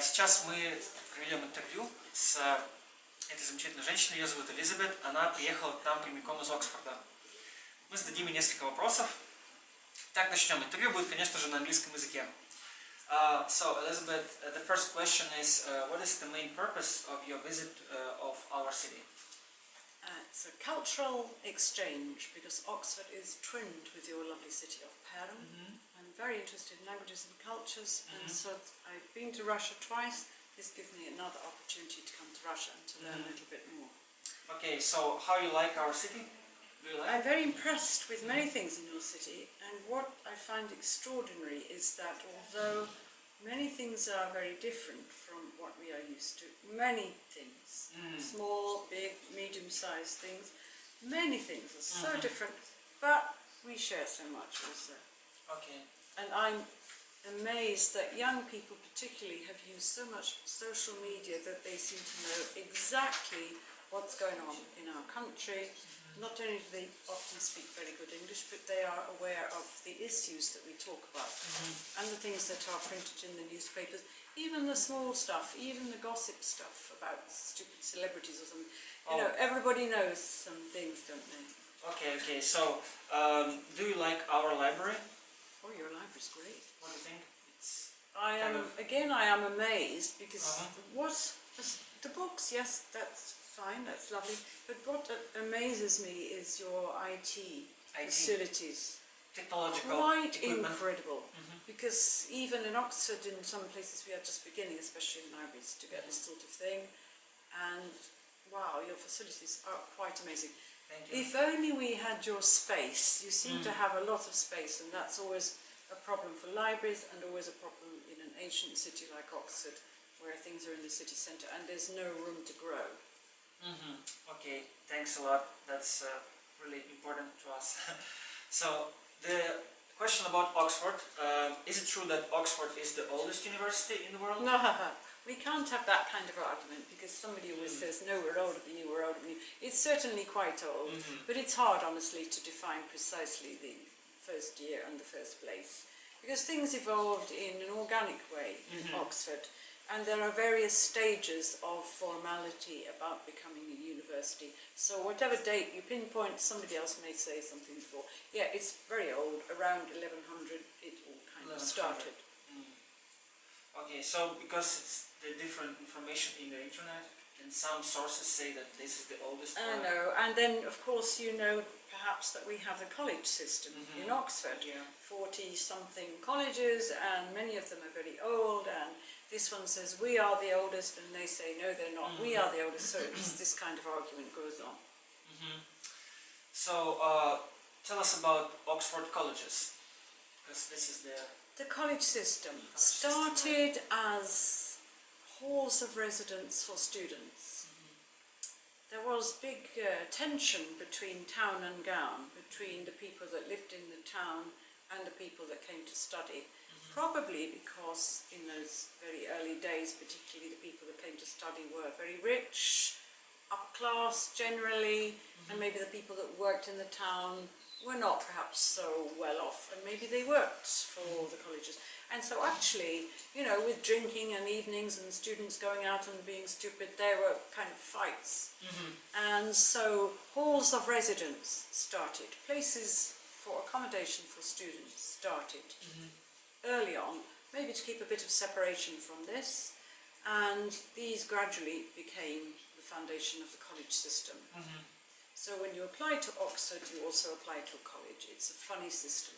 Сейчас мы проведем интервью с этой замечательной женщиной, ее зовут Элизабет, она приехала к нам прямиком из Оксфорда. Мы зададим ей несколько вопросов. Так, начнем. Интервью будет, конечно же, на английском языке. So, Elizabeth, the first question is, what is the main purpose of your visit of our city? It's a cultural exchange because Oxford is twinned with your lovely city of Perm. I'm very interested in languages and cultures, and so I've been to Russia twice. This gives me another opportunity to come to Russia and to learn a little bit more. Okay, so how you like our city? Do you like I'm very impressed with many things in your city, and what I find extraordinary is that although many things are very different from what we are used to, many things, small, big, medium-sized things, many things are so different, but we share so much also. Okay. And I'm amazed that young people particularly have used so much social media that they seem to know exactly what's going on in our country. Not only do they often speak very good English, but they are aware of the issues that we talk about and the things that are printed in the newspapers, even the small stuff, even the gossip stuff about stupid celebrities or something. You know, everybody knows some things, don't they? Okay, so do you like our library? Oh, your library's great. What do you think? It's I am amazed because the books, yes, that's fine, that's lovely, but what amazes me is your IT facilities. Technological Quite equipment. incredible, because even in Oxford, in some places we are just beginning, especially in libraries, to get this sort of thing, and wow, your facilities are quite amazing. Thank you. If only we had your space. You seem to have a lot of space, and that's always a problem for libraries and always a problem in an ancient city like Oxford, where things are in the city centre and there's no room to grow. Okay, thanks a lot. That's really important to us. So, the question about Oxford, is it true that Oxford is the oldest university in the world? No, we can't have that kind of argument because somebody always says, no, we're older than you, we're older than you. It's certainly quite old, but it's hard, honestly, to define precisely the first year and the first place. Because things evolved in an organic way in Oxford, and there are various stages of formality about becoming a university. So whatever date you pinpoint, somebody else may say something before. Yeah, it's very old, around 1100 it all kind of started. Okay, so because it's the different information in the internet, and some sources say that this is the oldest one. I know, and then of course you know perhaps that we have the college system in Oxford. 40-something colleges, and many of them are very old, and this one says we are the oldest, and they say no, they're not, we are the oldest, so this kind of argument goes on. So, tell us about Oxford colleges, because this is the college system started as halls of residence for students. There was big tension between town and gown, between the people that lived in the town and the people that came to study. Probably because in those very early days, particularly the people that came to study were very rich, upper class generally, and maybe the people that worked in the town were not perhaps so well off, and maybe they worked for the colleges. And so actually, you know, with drinking and evenings and students going out and being stupid, there were kind of fights. And so halls of residence started, places for accommodation for students started early on, maybe to keep a bit of separation from this, and these gradually became the foundation of the college system. So when you apply to Oxford, you also apply to a college. It's a funny system.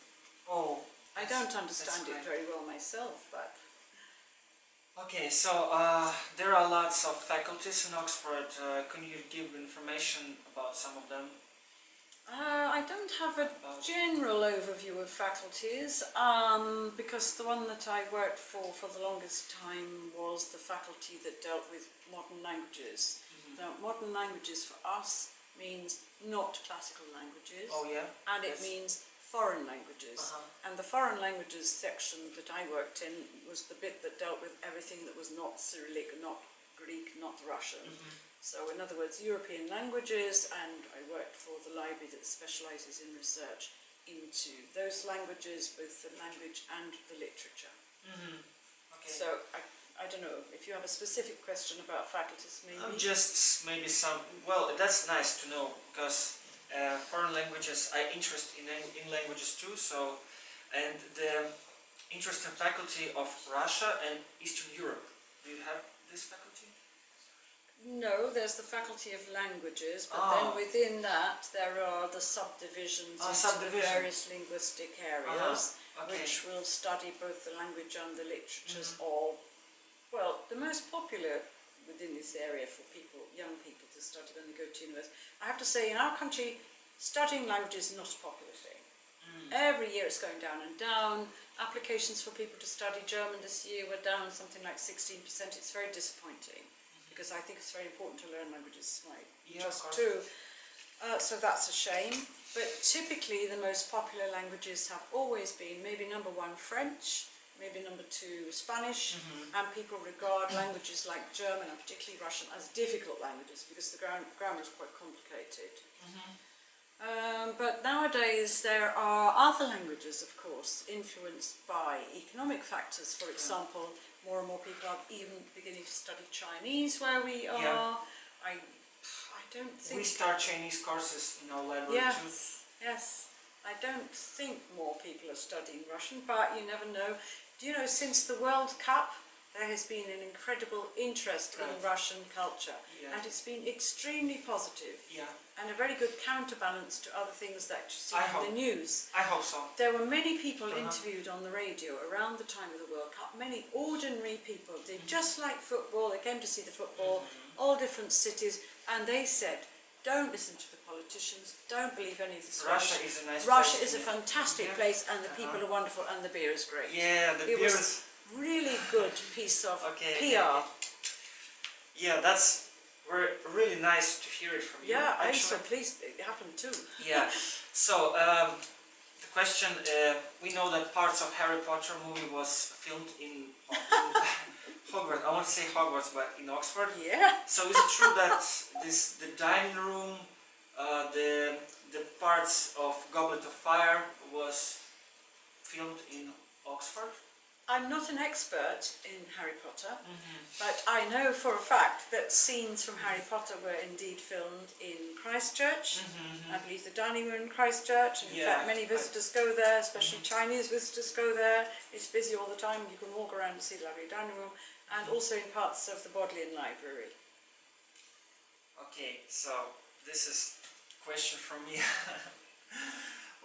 Oh, I don't understand it very well myself, but... Okay, so there are lots of faculties in Oxford. Can you give information about some of them? I don't have a general overview of faculties, because the one that I worked for the longest time was the faculty that dealt with modern languages. Now, modern languages for us means not classical languages, and it means foreign languages. And the foreign languages section that I worked in was the bit that dealt with everything that was not Cyrillic, not Greek, not Russian. So in other words, European languages, and I worked for the library that specialises in research into those languages, both the language and the literature. Okay. So I don't know if you have a specific question about faculties, maybe. Just maybe some. Well, that's nice to know because foreign languages. I interest in languages too. So, and the interest in faculty of Russia and Eastern Europe. Do you have this faculty? No, there's the Faculty of Languages, but Ah. then within that there are the subdivisions into the various linguistic areas, Okay. which will study both the language and the literatures of, well, the most popular within this area for people, young people to study when they go to university. I have to say, in our country, studying language is not a popular thing. Every year it's going down and down. Applications for people to study German this year were down something like 16%. It's very disappointing because I think it's very important to learn languages, right? Yeah, Just of course. two. So that's a shame. But typically the most popular languages have always been maybe number one French, maybe number two Spanish, and people regard languages like German and particularly Russian as difficult languages because the grammar is quite complicated. But nowadays there are other languages, of course, influenced by economic factors. For example, more and more people are even beginning to study Chinese where we are. I don't think... We start Chinese courses in our library too. Yes. I don't think more people are studying Russian, but you never know. Do you know, since the World Cup, there has been an incredible interest in Russian culture, and it's been extremely positive, and a very good counterbalance to other things that you see in the news. I hope so. There were many people interviewed on the radio around the time of the World Cup, many ordinary people, they just like football, they came to see the football, all different cities, and they said, don't listen to the politicians, don't believe any of this. Russia is a nice Russia place. is a fantastic place, and the people are wonderful, and the beer is great. Yeah, the beer is... Really good piece of PR. Yeah, that's really nice to hear it from you. Yeah, I'm actually. so pleased it happened too. Yeah. So the question: we know that parts of Harry Potter movie was filmed in Hogwarts. I want to say Hogwarts, but in Oxford. Yeah. So is it true that the dining room, the parts of Goblet of Fire was filmed in Oxford? I'm not an expert in Harry Potter, but I know for a fact that scenes from Harry Potter were indeed filmed in Christchurch. I believe the dining room in Christchurch. In fact, many visitors go there, especially Chinese visitors go there. It's busy all the time. You can walk around and see the lovely dining room, and also in parts of the Bodleian Library. Okay, so this is a question from me.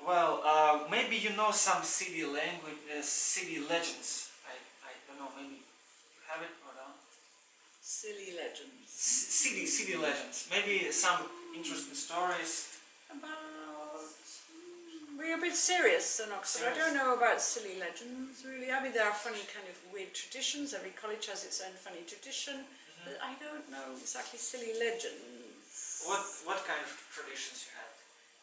Well, maybe you know some city language, city legends. I don't know, maybe you have it or not? Silly legends. City legends. Maybe some interesting stories. We're a bit serious in Oxford. I Serious. don't know about silly legends, really. I mean, there are funny kind of weird traditions. Every college has its own funny tradition. But I don't know exactly silly legends. What kind of traditions you have?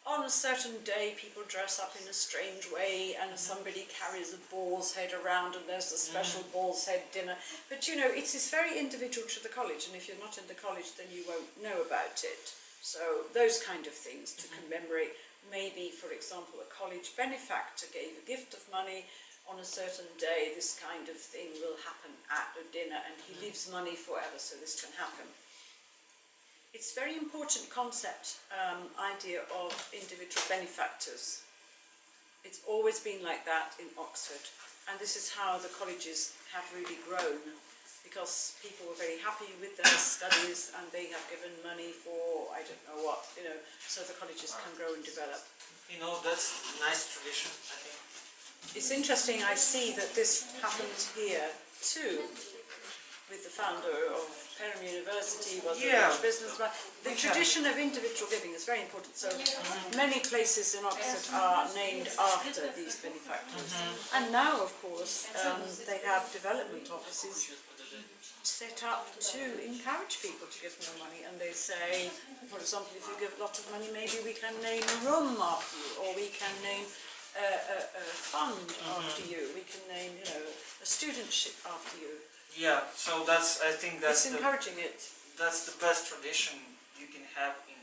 On a certain day, people dress up in a strange way, and somebody carries a boar's head around, and there's a special boar's head dinner. But you know, it is very individual to the college, and if you're not in the college, then you won't know about it. So those kind of things to commemorate. Maybe, for example, a college benefactor gave a gift of money on a certain day. This kind of thing will happen at a dinner, and he leaves money forever, so this can happen. It's a very important concept, idea of individual benefactors. It's always been like that in Oxford, and this is how the colleges have really grown, because people were very happy with their studies and they have given money for I don't know what, you know, so the colleges can grow and develop. You know, that's a nice tradition, I think. It's interesting, I see that this happens here too, with the founder of Perham University, was a rich businessman. The tradition of individual giving is very important, so many places in Oxford are named after these benefactors. And now, of course, they have development offices set up to encourage people to give more money, and they say, for example, if you give a lot of money, maybe we can name a room after you, or we can name a fund after you, we can name, you know, a studentship after you. Yeah, so I think that's encouraging it. That's the best tradition you can have in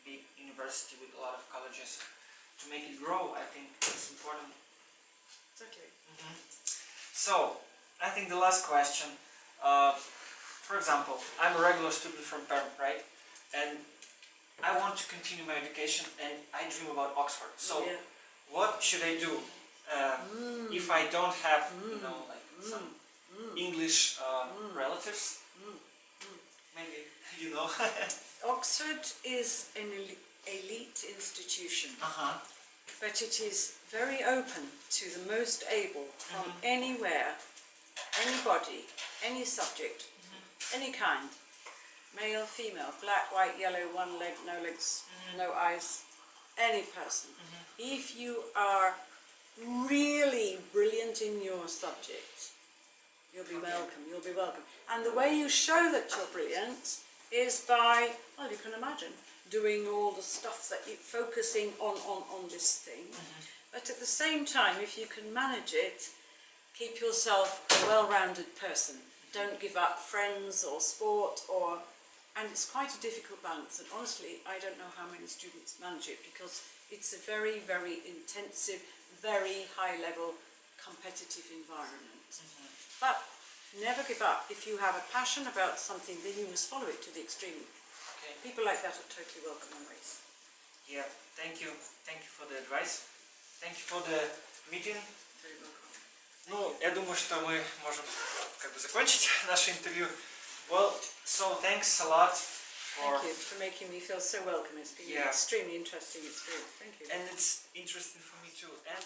big university with a lot of colleges. To make it grow, I think it's important. Exactly. So, I think the last question. For example, I'm a regular student from Perm, right? And I want to continue my education and I dream about Oxford. So Yeah. what should I do if I don't have, you know, like some English relatives? Maybe, you know. Oxford is an elite institution, but it is very open to the most able from anywhere, anybody, any subject, any kind. Male, female, black, white, yellow, one leg, no legs, no eyes, any person. If you are really brilliant in your subject, you'll be welcome, you'll be welcome. And the way you show that you're brilliant is by, well, you can imagine, doing all the stuff that you're focusing on this thing. But at the same time, if you can manage it, keep yourself a well-rounded person. Don't give up friends or sport or... And it's quite a difficult balance, and honestly, I don't know how many students manage it because it's a very, very intensive, very high-level, competitive environment. But never give up. If you have a passion about something, then you must follow it to the extreme. Okay. People like that are totally welcome always. Yeah, thank you. Thank you for the advice. Thank you for the meeting. Very welcome. Ну, я думаю, что мы можем как бы закончить наше интервью. Well, so thanks a lot for... Thank you for making me feel so welcome. It's been an extremely interesting experience. Thank you. And it's interesting for me too. And